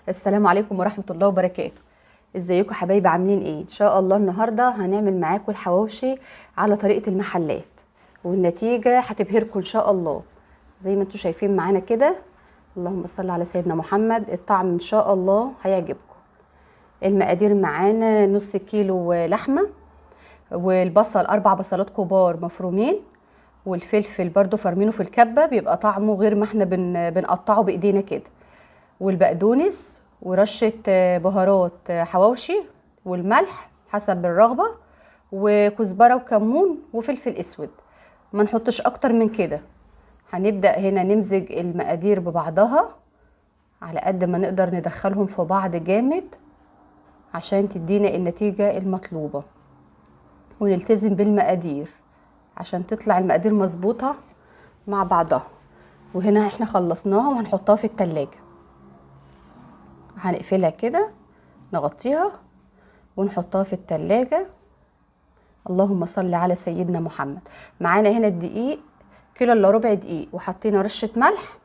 السلام عليكم ورحمة الله وبركاته. ازيكم حبايبي، عاملين ايه؟ ان شاء الله النهاردة هنعمل معاكم الحواوشي على طريقة المحلات، والنتيجة هتبهركم ان شاء الله. زي ما انتم شايفين معانا كده، اللهم صل على سيدنا محمد. الطعم ان شاء الله هيعجبكم. المقادير معانا: نص كيلو لحمة، والبصل 4 بصلات كبار مفرومين، والفلفل برضو فرمينه في الكبة بيبقى طعمه غير ما احنا بنقطعه بايدينا كده، والبقدونس، ورشة بهارات حواوشي، والملح حسب الرغبة، وكزبرة وكمون وفلفل اسود. ما نحطش اكتر من كده. هنبدأ هنا نمزج المقادير ببعضها على قد ما نقدر، ندخلهم في بعض جامد عشان تدينا النتيجة المطلوبة، ونلتزم بالمقادير عشان تطلع المقادير مظبوطة مع بعضها. وهنا احنا خلصناها وهنحطها في التلاجة. هنقفلها كده، نغطيها ونحطها في التلاجة. اللهم صل على سيدنا محمد. معانا هنا الدقيق كيلو الا ربع دقيق، وحطينا رشة ملح،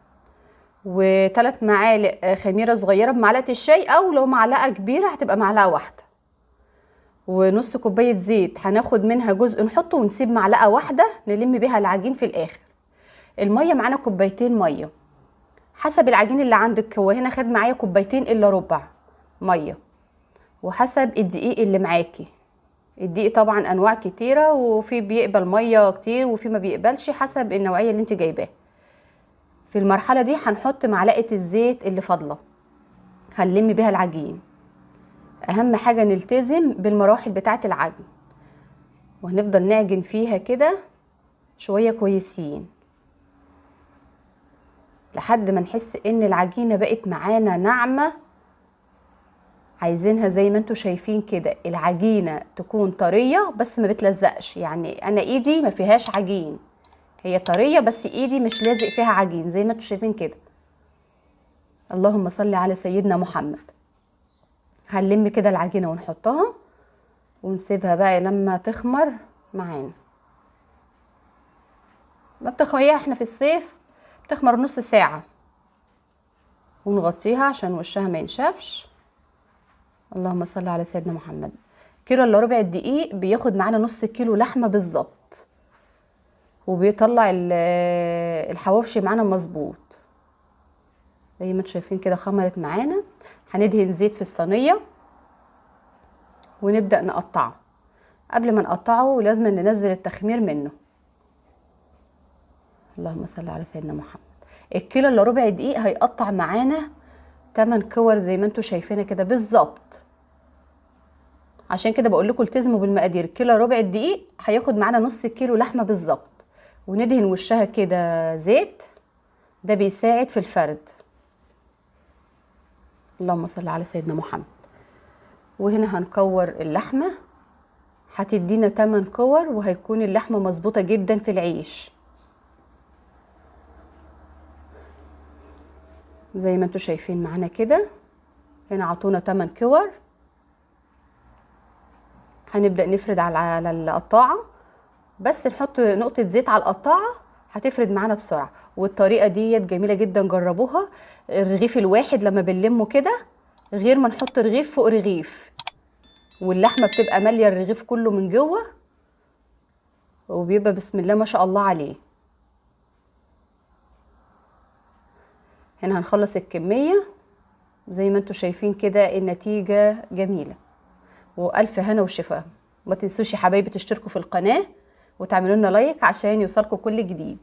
و3 معالق خميرة صغيرة بمعلقة الشاي، او لو معلقة كبيرة هتبقى معلقة واحدة، ونص كوباية زيت هناخد منها جزء نحطه، ونسيب معلقة واحدة نلم بيها العجين في الاخر. المية معانا كوبايتين مية حسب العجين اللي عندك. هو هنا خد معايا كوبايتين الا ربع مية، وحسب الدقيق اللي معاكي. الدقيق طبعا انواع كتيره، وفي بيقبل ميه كتير وفي ما بيقبلش، حسب النوعيه اللي انت جايباها. في المرحله دي هنحط معلقه الزيت اللي فاضله، هنلم بيها العجين. اهم حاجه نلتزم بالمراحل بتاعه العجن، وهنفضل نعجن فيها كده شويه كويسين لحد ما نحس ان العجينه بقت معانا ناعمه. عايزينها زي ما انتوا شايفين كده، العجينة تكون طرية بس ما بتلزقش. يعني انا ايدي ما فيهاش عجين، هي طرية بس ايدي مش لازق فيها عجين زي ما انتوا شايفين كده. اللهم صل على سيدنا محمد. هنلم كده العجينة ونحطها ونسيبها بقى لما تخمر معانا. ما بتخمريها احنا في الصيف بتخمر نص ساعة، ونغطيها عشان وشها ما ينشفش. اللهم صل على سيدنا محمد. كيلو الا ربع الدقيق بياخد معانا نص كيلو لحمه بالظبط، وبيطلع الحواوشي معانا مظبوط. زي ما انتم شايفين كده خمرت معانا. هندهن زيت في الصينيه ونبدا نقطعه. قبل ما نقطعه لازم ننزل التخمير منه. اللهم صل على سيدنا محمد. الكيلو الا ربع دقيق هيقطع معانا 8 كور زي ما انتم شايفينها كده بالظبط. عشان كده بقول لكم التزموا بالمقادير. كيلو ربع الدقيق هياخد معانا نص كيلو لحمه بالظبط. وندهن وشها كده زيت، ده بيساعد في الفرد. اللهم صل على سيدنا محمد. وهنا هنكور اللحمه، هتدينا 8 كور، وهيكون اللحمه مظبوطه جدا في العيش زي ما انتوا شايفين معانا كده. هنا عطونا 8 كور. هنبدا نفرد على القطاعه، بس نحط نقطه زيت على القطاعه هتفرد معانا بسرعه. والطريقه ديت جميله جدا، جربوها. الرغيف الواحد لما بنلمه كده غير ما نحط رغيف فوق رغيف، واللحمه بتبقى ماليه الرغيف كله من جوه، وبيبقى بسم الله ما شاء الله عليه. هنا هنخلص الكميه زي ما انتوا شايفين كده. النتيجه جميله، والف هنا وشفا. ما تنسوش يا حبايبي تشتركوا في القناه وتعملوا لنا لايك عشان يوصلكم كل جديد.